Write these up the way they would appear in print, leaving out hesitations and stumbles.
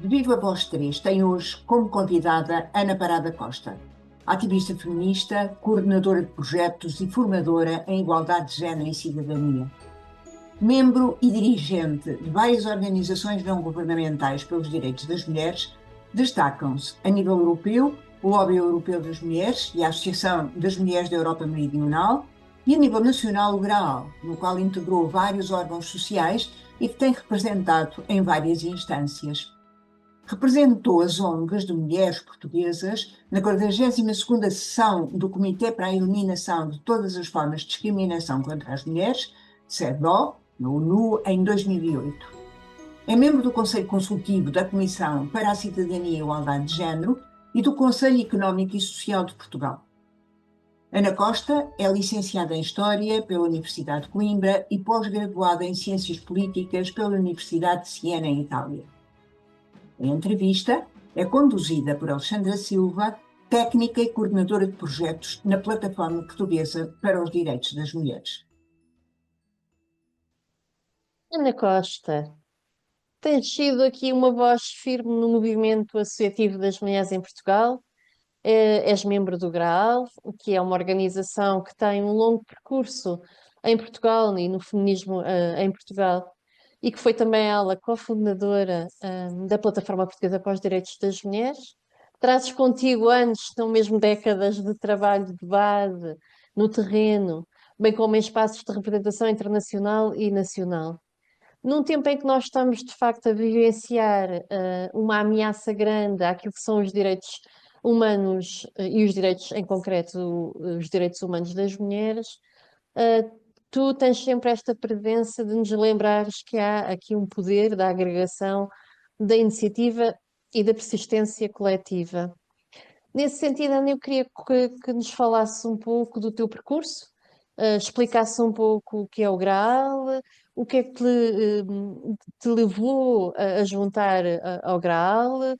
De Viva Voz 3 tem hoje como convidada Ana Parada Costa, ativista feminista, coordenadora de projetos e formadora em igualdade de género e cidadania. Membro e dirigente de várias organizações não governamentais pelos direitos das mulheres, destacam-se, a nível europeu, o Lobby Europeu das Mulheres e a Associação das Mulheres da Europa Meridional, e a nível nacional o GRAAL, no qual integrou vários órgãos sociais e que tem representado em várias instâncias. Representou as ONGs de mulheres portuguesas na 42ª sessão do Comitê para a Eliminação de Todas as Formas de Discriminação contra as Mulheres, CEDAW, na ONU, em 2008. É membro do Conselho Consultivo da Comissão para a Cidadania e Igualdade de Género e do Conselho Económico e Social de Portugal. Ana Costa é licenciada em História pela Universidade de Coimbra e pós-graduada em Ciências Políticas pela Universidade de Siena, em Itália. A entrevista é conduzida por Alexandra Silva, técnica e coordenadora de projetos na Plataforma Portuguesa para os Direitos das Mulheres. Ana Costa, tens sido aqui uma voz firme no movimento associativo das mulheres em Portugal. És membro do GRAAL, que é uma organização que tem um longo percurso em Portugal e no feminismo em Portugal, e que foi também ela cofundadora da Plataforma Portuguesa para os Direitos das Mulheres. Trazes contigo anos, não mesmo décadas de trabalho de base no terreno, bem como em espaços de representação internacional e nacional. Num tempo em que nós estamos, de facto, a vivenciar uma ameaça grande àquilo que são os direitos humanos e os direitos, em concreto, os direitos humanos das mulheres, tu tens sempre esta presença de nos lembrares que há aqui um poder da agregação, da iniciativa e da persistência coletiva. Nesse sentido, Ana, eu queria que nos falasse um pouco do teu percurso, explicasse um pouco o que é o GRAAL, o que é que te levou a juntar ao GRAAL,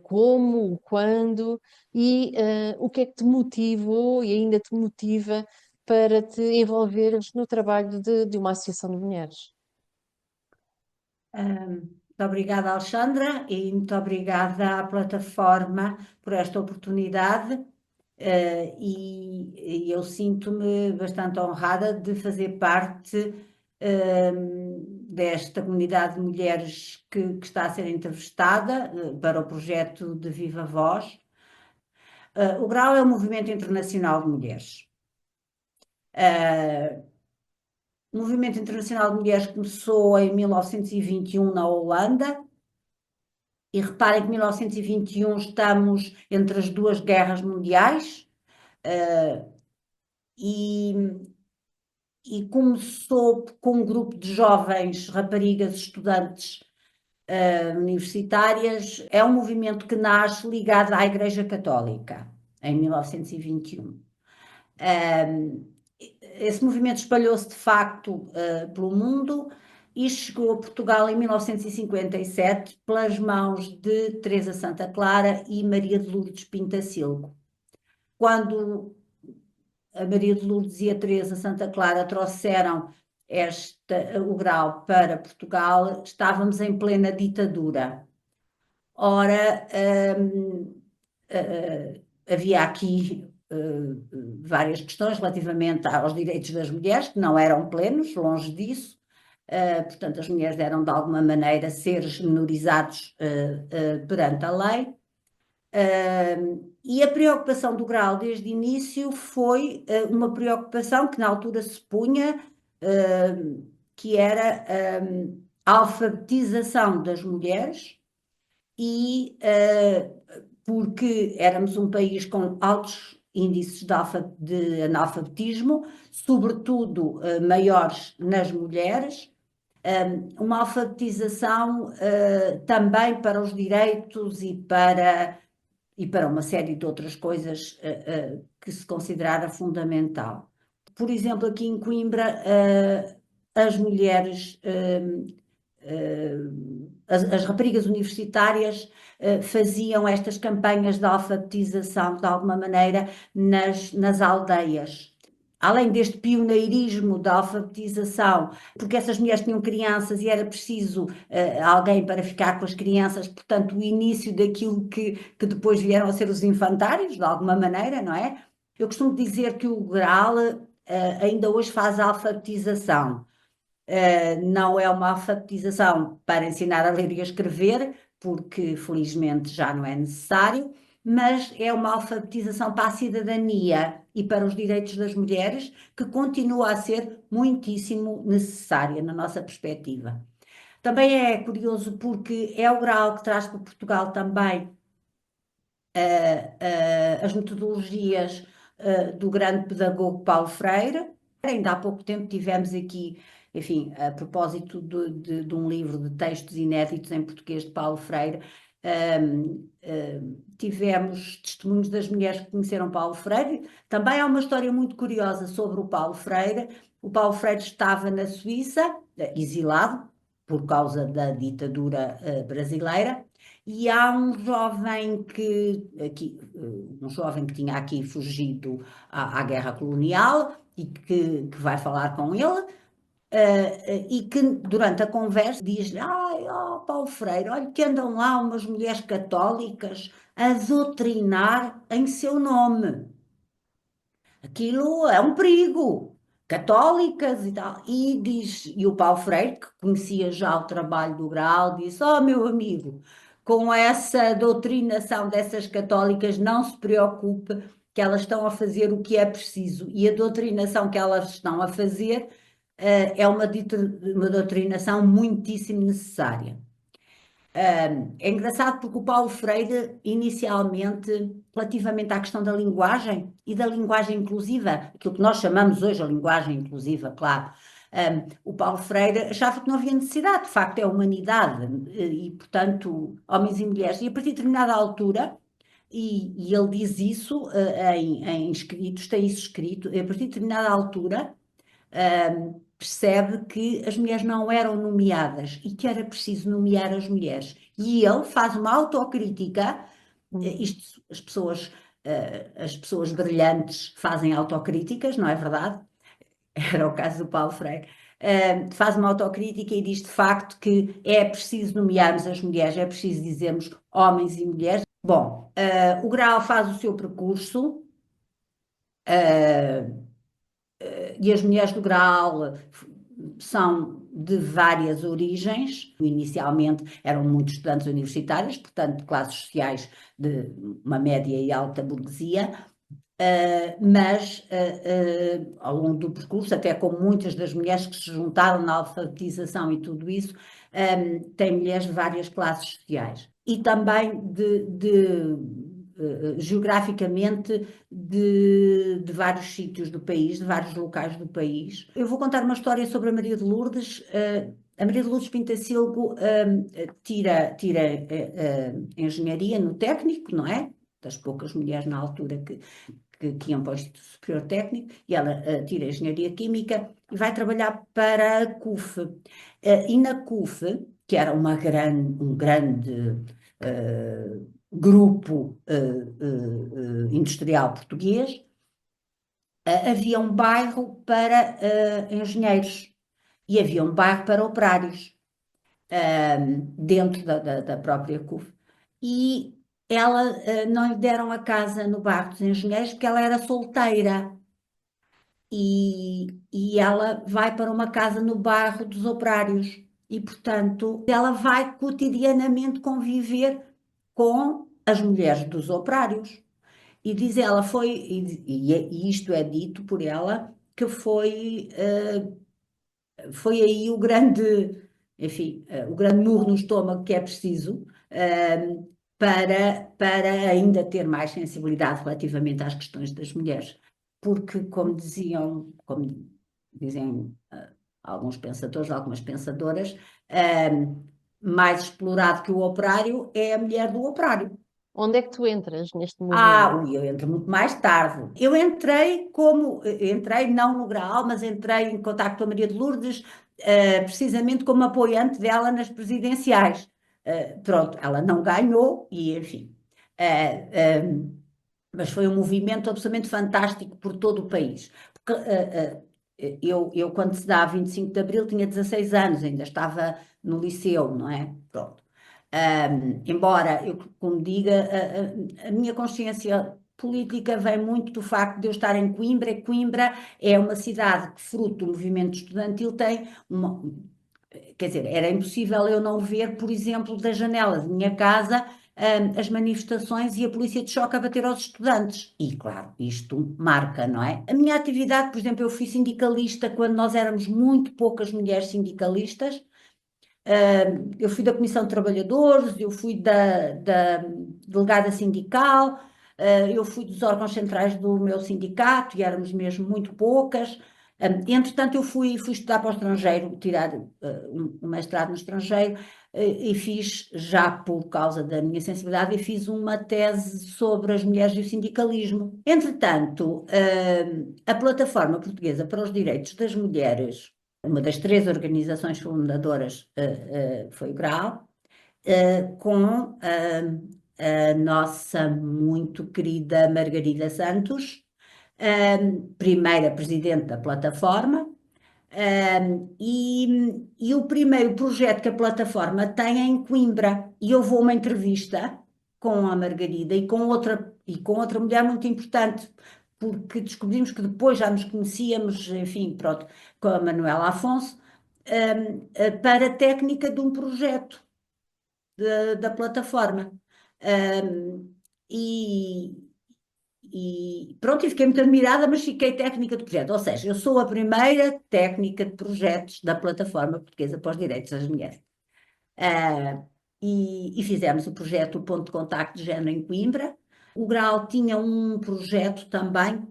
como, quando, e o que é que te motivou e ainda te motiva para te envolveres no trabalho de uma associação de mulheres. Muito obrigada, Alexandra, e muito obrigada à plataforma por esta oportunidade. E eu sinto-me bastante honrada de fazer parte desta comunidade de mulheres que está a ser entrevistada para o projeto de Viva Voz. O GRAAL é um movimento internacional de mulheres. O movimento internacional de mulheres começou em 1921 na Holanda. E reparem que em 1921 estamos entre as duas guerras mundiais. E começou com um grupo de jovens raparigas estudantes universitárias. É um movimento que nasce ligado à Igreja Católica, em 1921. Esse movimento espalhou-se de facto pelo mundo e chegou a Portugal em 1957 pelas mãos de Teresa Santa Clara e Maria de Lourdes Pintacilgo. Quando a Maria de Lourdes e a Teresa Santa Clara trouxeram o GRAAL para Portugal, estávamos em plena ditadura. Ora, havia aqui várias questões relativamente aos direitos das mulheres, que não eram plenos, longe disso. Portanto, as mulheres eram de alguma maneira seres minorizados perante a lei. E a preocupação do GRAAL desde o início foi uma preocupação que na altura se punha, que era a alfabetização das mulheres, e porque éramos um país com altos índices de analfabetismo, sobretudo maiores nas mulheres, uma alfabetização também para os direitos e para uma série de outras coisas que se considerara fundamental. Por exemplo, aqui em Coimbra, as mulheres, as raparigas universitárias faziam estas campanhas de alfabetização, de alguma maneira, nas aldeias. além deste pioneirismo da alfabetização, porque essas mulheres tinham crianças e era preciso alguém para ficar com as crianças, portanto, o início daquilo que depois vieram a ser os infantários, de alguma maneira, não é? Eu costumo dizer que o Graal ainda hoje faz a alfabetização. Não é uma alfabetização para ensinar a ler e a escrever, porque felizmente já não é necessário, mas é uma alfabetização para a cidadania e para os direitos das mulheres, que continua a ser muitíssimo necessária na nossa perspectiva. Também é curioso porque é o Graal que traz para Portugal também as metodologias do grande pedagogo Paulo Freire. Ainda há pouco tempo tivemos aqui, enfim, a propósito de um livro de textos inéditos em português de Paulo Freire, tivemos testemunhos das mulheres que conheceram Paulo Freire. Também há uma história muito curiosa sobre o Paulo Freire. O Paulo Freire estava na Suíça, exilado, por causa da ditadura brasileira, e há um jovem que tinha aqui fugido à guerra colonial e que vai falar com ele, e que durante a conversa diz-lhe: ai, ó, Paulo Freire, olha que andam lá umas mulheres católicas a doutrinar em seu nome. Aquilo é um perigo. Católicas e tal. E o Paulo Freire, que conhecia já o trabalho do Graal, disse: oh, meu amigo, com essa doutrinação dessas católicas, não se preocupe, que elas estão a fazer o que é preciso. E a doutrinação que elas estão a fazer, é uma doutrinação muitíssimo necessária. É engraçado porque o Paulo Freire, inicialmente, relativamente à questão da linguagem e da linguagem inclusiva, aquilo que nós chamamos hoje a linguagem inclusiva, claro, o Paulo Freire achava que não havia necessidade, de facto é a humanidade, e portanto, homens e mulheres, e a partir de determinada altura, e ele diz isso em escritos, tem isso escrito, a partir de determinada altura, percebe que as mulheres não eram nomeadas e que era preciso nomear as mulheres. E ele faz uma autocrítica, as pessoas brilhantes fazem autocríticas, não é verdade? Era o caso do Paulo Freire. Faz uma autocrítica e diz de facto que é preciso nomearmos as mulheres, é preciso dizermos homens e mulheres. Bom, o Graal faz o seu percurso, e as mulheres do Graal são de várias origens. Inicialmente eram muitos estudantes universitários, portanto, de classes sociais de uma média e alta burguesia, mas ao longo do percurso, até com muitas das mulheres que se juntaram na alfabetização e tudo isso, tem mulheres de várias classes sociais. E também geograficamente de vários sítios do país, de vários locais do país. Eu vou contar uma história sobre a Maria de Lourdes. A Maria de Lourdes Pintacilgo tira engenharia no técnico, não é? Das poucas mulheres na altura que iam para o Instituto Superior Técnico, e ela tira engenharia química e vai trabalhar para a CUF. E na CUF, que era um grande grupo industrial português, havia um bairro para engenheiros e havia um bairro para operários dentro da própria CUF. E ela não lhe deram a casa no bairro dos engenheiros porque ela era solteira. E ela vai para uma casa no bairro dos operários. E, portanto, ela vai cotidianamente conviver com as mulheres dos operários. E diz ela, e isto é dito por ela, que foi aí o grande, enfim, o grande murro no estômago que é preciso para ainda ter mais sensibilidade relativamente às questões das mulheres. Porque, como dizem alguns pensadores, algumas pensadoras, mais explorado que o operário é a mulher do operário. Onde é que tu entras neste movimento? Eu entro muito mais tarde. Eu entrei não no Graal, mas entrei em contato com a Maria de Lourdes, precisamente como apoiante dela nas presidenciais. Pronto, ela não ganhou e, enfim. Mas foi um movimento absolutamente fantástico por todo o país. Porque Eu, quando se dá 25 de Abril, tinha 16 anos, ainda estava no liceu, não é? Pronto. Embora, eu, como diga, a minha consciência política vem muito do facto de eu estar em Coimbra, e Coimbra é uma cidade que, fruto do movimento estudantil, tem uma. Quer dizer, era impossível eu não ver, por exemplo, da janela de minha casa, as manifestações e a polícia de choque a bater aos estudantes. E, claro, isto marca, não é? A minha atividade, por exemplo, eu fui sindicalista quando nós éramos muito poucas mulheres sindicalistas. Eu fui da Comissão de Trabalhadores, eu fui da delegada sindical, eu fui dos órgãos centrais do meu sindicato e éramos mesmo muito poucas. Entretanto, eu fui estudar para o estrangeiro, tirar um mestrado no estrangeiro, e fiz, já por causa da minha sensibilidade, e fiz uma tese sobre as mulheres e o sindicalismo. Entretanto, a Plataforma Portuguesa para os Direitos das Mulheres, uma das três organizações fundadoras, foi o GRAL, com a nossa muito querida Margarida Santos, primeira presidente da plataforma, e o primeiro projeto que a plataforma tem é em Coimbra. E eu vou a uma entrevista com a Margarida e com outra mulher muito importante, porque descobrimos que depois já nos conhecíamos, enfim, pronto, com a Manuela Afonso, para a técnica de um projeto da plataforma. Um, e, e pronto, e fiquei muito admirada, mas fiquei técnica de projeto. Ou seja, eu sou a primeira técnica de projetos da Plataforma Portuguesa para os Direitos das Mulheres. E fizemos o projeto O Ponto de Contacto de Género em Coimbra. O Grau tinha um projeto também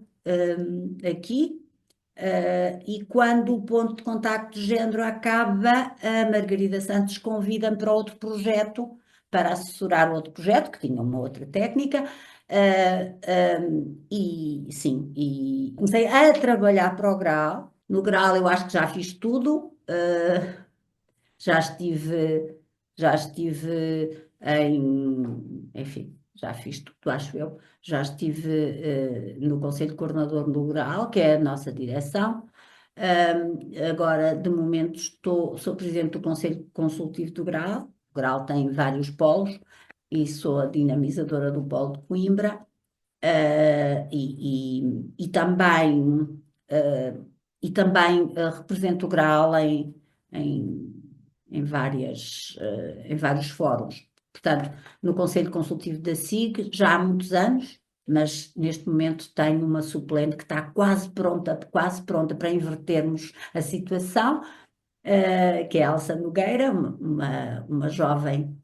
aqui, e quando o ponto de contacto de género acaba, a Margarida Santos convida-me para outro projeto, para assessorar outro projeto, que tinha uma outra técnica, e sim, e comecei a trabalhar para o Grau. No Grau eu acho que já fiz tudo, já estive, já estive enfim, já fiz tudo, acho eu. Já estive no Conselho Coordenador do GRAL, que é a nossa direção. Agora, de momento, sou presidente do Conselho Consultivo do GRAL. O GRAL tem vários polos e sou a dinamizadora do polo de Coimbra. E também, represento o GRAL em, em vários fóruns. Portanto, no Conselho Consultivo da SIG já há muitos anos, mas neste momento tenho uma suplente que está quase pronta para invertermos a situação, que é a Elsa Nogueira, uma jovem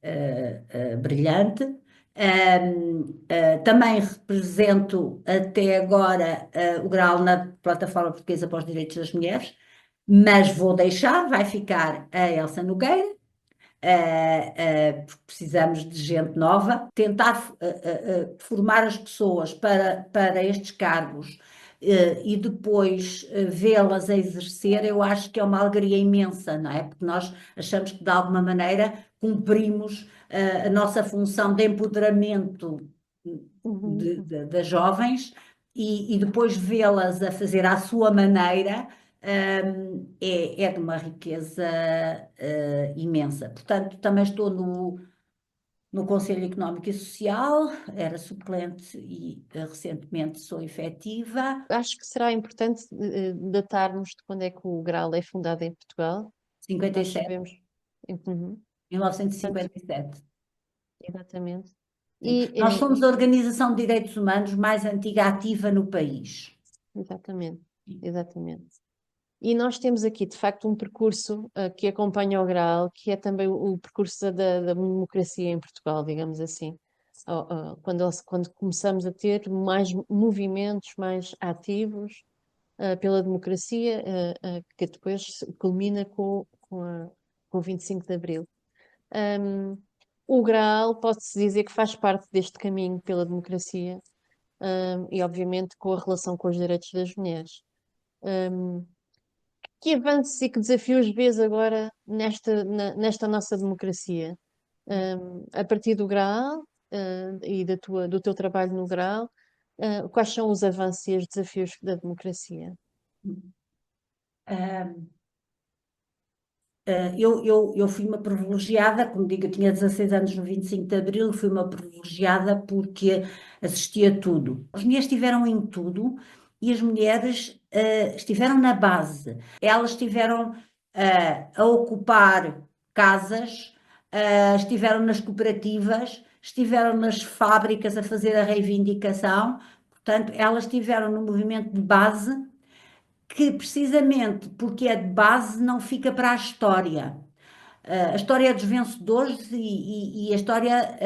brilhante. Também represento até agora o GRAL na Plataforma Portuguesa para os Direitos das Mulheres, mas vou deixar, vai ficar a Elsa Nogueira, porque precisamos de gente nova, tentar formar as pessoas para estes cargos, e depois vê-las a exercer. Eu acho que é uma alegria imensa, não é? Porque nós achamos que de alguma maneira cumprimos a nossa função de empoderamento das jovens, e depois vê-las a fazer à sua maneira. É de uma riqueza imensa. Portanto, também estou no Conselho Económico e Social, era suplente e recentemente sou efetiva. Acho que será importante datarmos de quando é que o GRAL é fundado em Portugal. Nós 57, sabemos. Uhum. Portanto, 1957. exatamente. Sim. E, Nós somos a organização de direitos humanos mais antiga ativa no país. exatamente, exatamente. E nós temos aqui, de facto, um percurso que acompanha o GRAL, que é também o percurso da democracia em Portugal, digamos assim. Quando começamos a ter mais movimentos mais ativos pela democracia, que depois culmina com o 25 de Abril. Um, o GRAL, pode-se dizer que faz parte deste caminho pela democracia, e, obviamente, com a relação com os direitos das mulheres. Um, que avanços e que desafios vês agora nesta nossa democracia? A partir do GRAL, e do teu trabalho no GRAL, quais são os avanços e os desafios da democracia? Ah, eu fui uma privilegiada, como digo, eu tinha 16 anos no 25 de Abril, fui uma privilegiada porque assistia a tudo. As mulheres estiveram em tudo e as mulheres estiveram na base. Elas estiveram a ocupar casas, estiveram nas cooperativas, estiveram nas fábricas a fazer a reivindicação. Portanto, elas estiveram no movimento de base que precisamente porque é de base não fica para a história. A história é dos vencedores e a história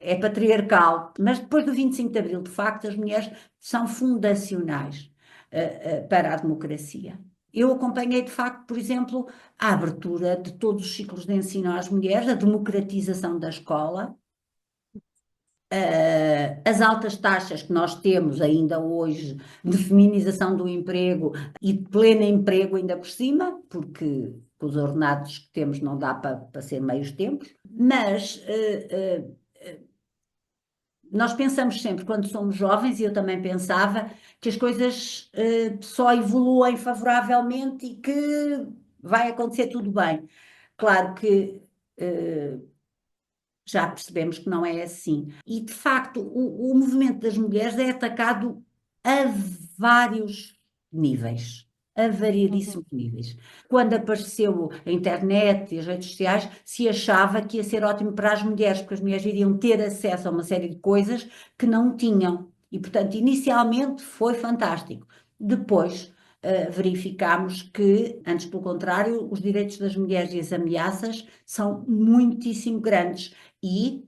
é patriarcal, mas depois do 25 de Abril, de facto, as mulheres são fundacionais para a democracia. Eu acompanhei, de facto, por exemplo, a abertura de todos os ciclos de ensino às mulheres, a democratização da escola, as altas taxas que nós temos ainda hoje de feminização do emprego e de pleno emprego ainda por cima, porque com os ordenados que temos não dá para ser meios tempos, mas nós pensamos sempre, quando somos jovens, e eu também pensava, que as coisas só evoluem favoravelmente e que vai acontecer tudo bem. Claro que já percebemos que não é assim. E, de facto, o movimento das mulheres é atacado a vários níveis. A Uhum. variedíssimos níveis. Quando apareceu a internet e as redes sociais, se achava que ia ser ótimo para as mulheres, porque as mulheres iriam ter acesso a uma série de coisas que não tinham. E, portanto, inicialmente foi fantástico. Depois, verificámos que, antes pelo contrário, os direitos das mulheres e as ameaças são muitíssimo grandes e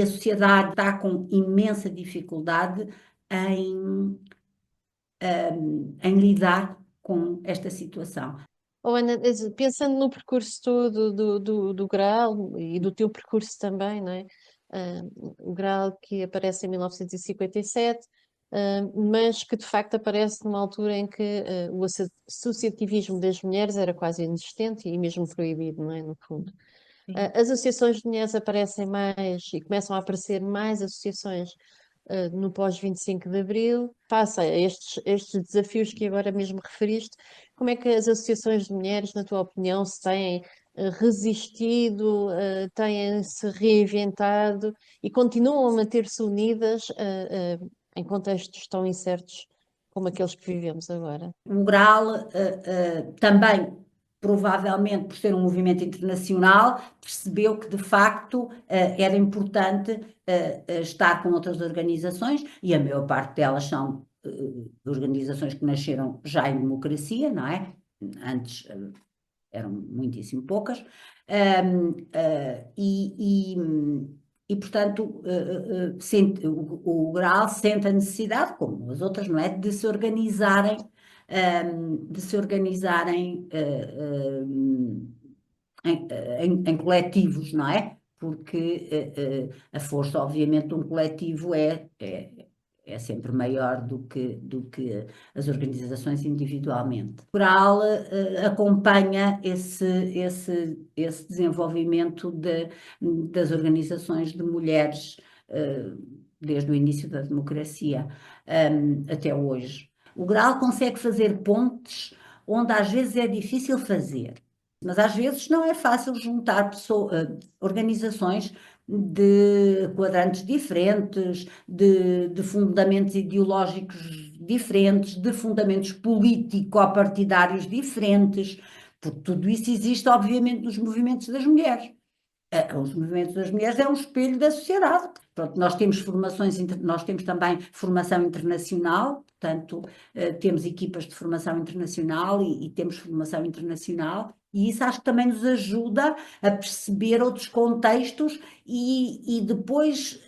a sociedade está com imensa dificuldade em, em lidar com esta situação. Oh, Ana, pensando no percurso todo do Graal e do teu percurso também, não é? O Graal que aparece em 1957, mas que de facto aparece numa altura em que o associativismo das mulheres era quase inexistente e mesmo proibido, não é? No fundo. Sim. As associações de mulheres aparecem mais e começam a aparecer mais associações no pós-25 de Abril, passa a estes desafios que agora mesmo referiste. Como é que as associações de mulheres, na tua opinião, se têm resistido, têm-se reinventado e continuam a manter-se unidas em contextos tão incertos como aqueles que vivemos agora? O Grau também, provavelmente por ser um movimento internacional, percebeu que de facto era importante estar com outras organizações, e a maior parte delas são organizações que nasceram já em democracia, não é? Antes eram muitíssimo poucas, e, portanto, o Graal sente a necessidade, como as outras, não é, de se organizarem, em coletivos, não é? Porque a força, obviamente, de um coletivo é sempre maior do que as organizações individualmente. O Coral acompanha esse desenvolvimento das organizações de mulheres desde o início da democracia até hoje. O Graal consegue fazer pontes onde às vezes é difícil fazer. Mas às vezes não é fácil juntar organizações de quadrantes diferentes, de fundamentos ideológicos diferentes, de fundamentos político-partidários diferentes, porque tudo isso existe, obviamente, nos movimentos das mulheres. Os movimentos das mulheres é um espelho da sociedade. Pronto, nós temos nós temos também formação internacional, portanto, temos equipas de formação internacional e temos formação internacional, e isso acho que também nos ajuda a perceber outros contextos e depois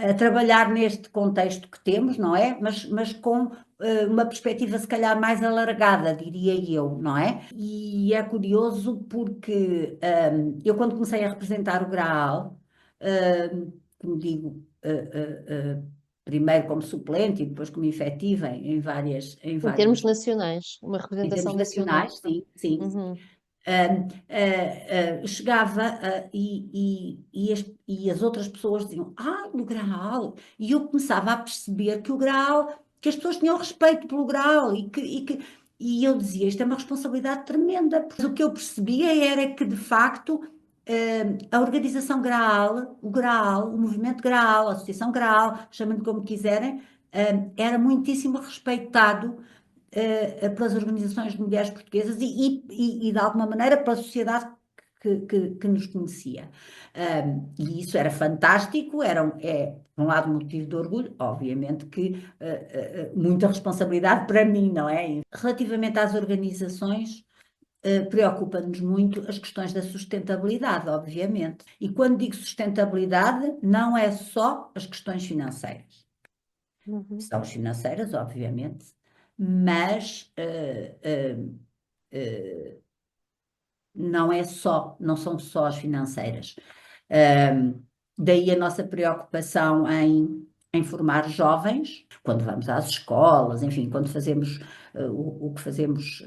a trabalhar neste contexto que temos, não é? Mas com uma perspectiva se calhar mais alargada, diria eu, não é? E é curioso porque eu quando comecei a representar o Graal, como digo, primeiro como suplente e depois como efetiva em várias, em Em termos vários, nacionais, uma em termos representação nacional. nacionais, sim, sim. Uhum. Chegava e as outras pessoas diziam, no Graal. E eu começava a perceber que o Graal que as pessoas tinham respeito pelo Graal e eu dizia, isto é uma responsabilidade tremenda, porque o que eu percebia era que, de facto, a organização Graal, o Graal, o movimento Graal, a Associação Graal, chamem como quiserem, era muitíssimo respeitado pelas organizações de mulheres portuguesas e, de alguma maneira, pela sociedade que nos conhecia. E isso era fantástico, por um lado, motivo de orgulho, obviamente que muita responsabilidade para mim, não é? Relativamente às organizações, preocupa-nos muito as questões da sustentabilidade, obviamente. E quando digo sustentabilidade, não é só as questões financeiras. São as financeiras, obviamente, mas não são só as financeiras. Daí a nossa preocupação em formar jovens, quando vamos às escolas, enfim, quando fazemos o que fazemos.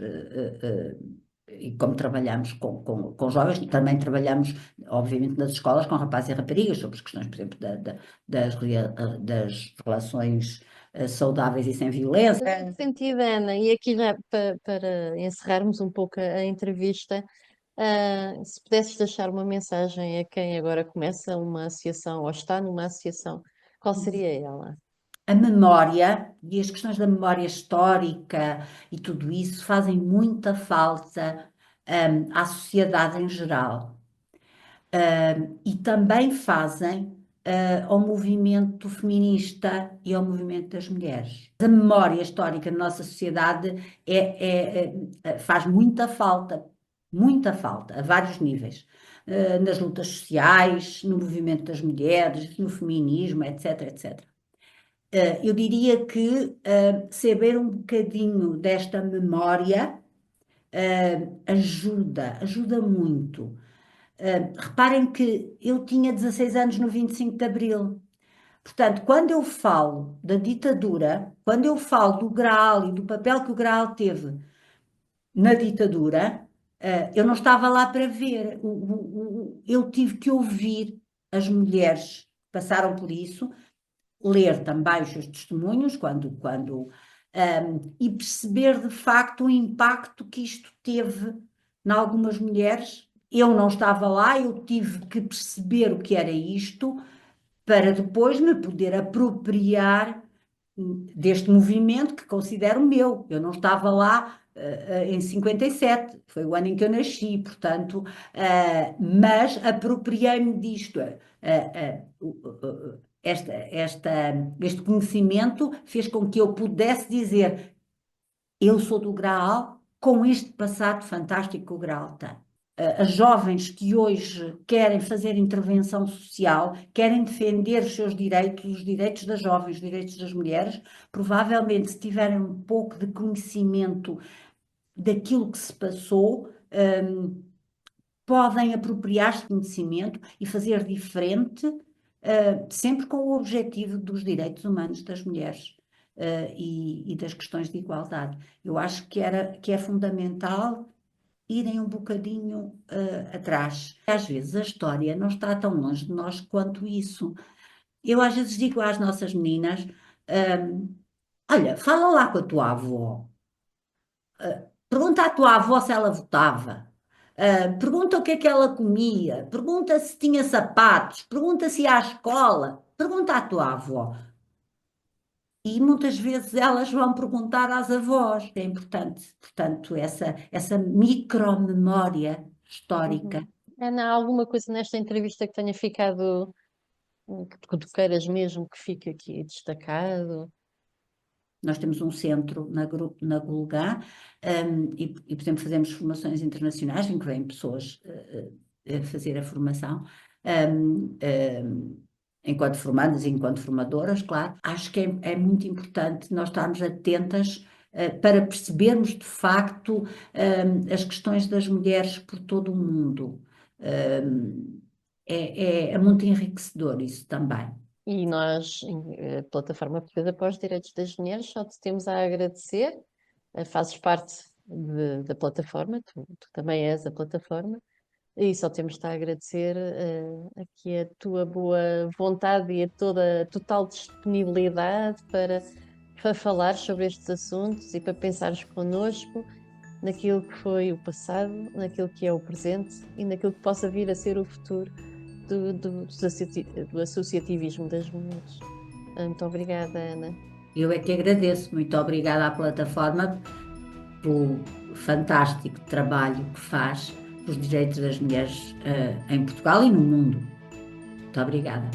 E como trabalhamos com jovens, também trabalhamos, obviamente, nas escolas com rapazes e raparigas, sobre as questões, por exemplo, das relações saudáveis e sem violência. Nesse sentido, Ana, e aqui já para encerrarmos um pouco a entrevista, se pudesses deixar uma mensagem a quem agora começa uma associação ou está numa associação, qual seria ela? A memória e as questões da memória histórica e tudo isso fazem muita falta à sociedade em geral. E também fazem ao movimento feminista e ao movimento das mulheres. A memória histórica na nossa sociedade faz muita falta, a vários níveis. Nas lutas sociais, no movimento das mulheres, no feminismo, etc, etc. Eu diria que saber um bocadinho desta memória ajuda muito. Reparem que eu tinha 16 anos no 25 de Abril. Portanto, quando eu falo da ditadura, quando eu falo do Graal e do papel que o Graal teve na ditadura, eu não estava lá para ver. Eu tive que ouvir as mulheres que passaram por isso, ler também os seus testemunhos, e perceber de facto o impacto que isto teve em algumas mulheres. Eu não estava lá, eu tive que perceber o que era isto para depois me poder apropriar deste movimento que considero meu. Eu não estava lá em 57, foi o ano em que eu nasci, portanto, mas apropriei-me disto. Este conhecimento fez com que eu pudesse dizer: eu sou do Graal, com este passado fantástico que o Graal tem. As jovens que hoje querem fazer intervenção social, querem defender os seus direitos, os direitos das jovens, os direitos das mulheres, provavelmente, se tiverem um pouco de conhecimento daquilo que se passou, podem apropriar-se de conhecimento e fazer diferente, sempre com o objetivo dos direitos humanos das mulheres. E das questões de igualdade. Eu acho que é fundamental irem um bocadinho atrás. Às vezes a história não está tão longe de nós quanto isso. Eu às vezes digo às nossas meninas, olha, fala lá com a tua avó. Pergunta à tua avó se ela votava. Pergunta o que é que ela comia. Pergunta se tinha sapatos. Pergunta se ia à escola. Pergunta à tua avó. E muitas vezes elas vão perguntar às avós. É importante, portanto, essa micromemória histórica. Ana, há alguma coisa nesta entrevista que tenha ficado, que tu queiras mesmo que fique aqui destacado? Nós temos um centro na Gulgá, e, por exemplo, fazemos formações internacionais em que vêm pessoas a fazer a formação, enquanto formandas e enquanto formadoras, claro. Acho que é muito importante nós estarmos atentas para percebermos de facto as questões das mulheres por todo o mundo. É muito enriquecedor isso também. E nós, a Plataforma Portuguesa para os Direitos das Mulheres, só te temos a agradecer. Fazes parte da plataforma, tu também és a plataforma, e só temos-te a agradecer aqui a tua boa vontade e a toda a total disponibilidade para falar sobre estes assuntos e para pensares connosco naquilo que foi o passado, naquilo que é o presente e naquilo que possa vir a ser o futuro do associativismo das mulheres. Muito obrigada, Ana. Eu é que agradeço. Muito obrigada à plataforma pelo fantástico trabalho que faz pelos direitos das mulheres em Portugal e no mundo. Muito obrigada.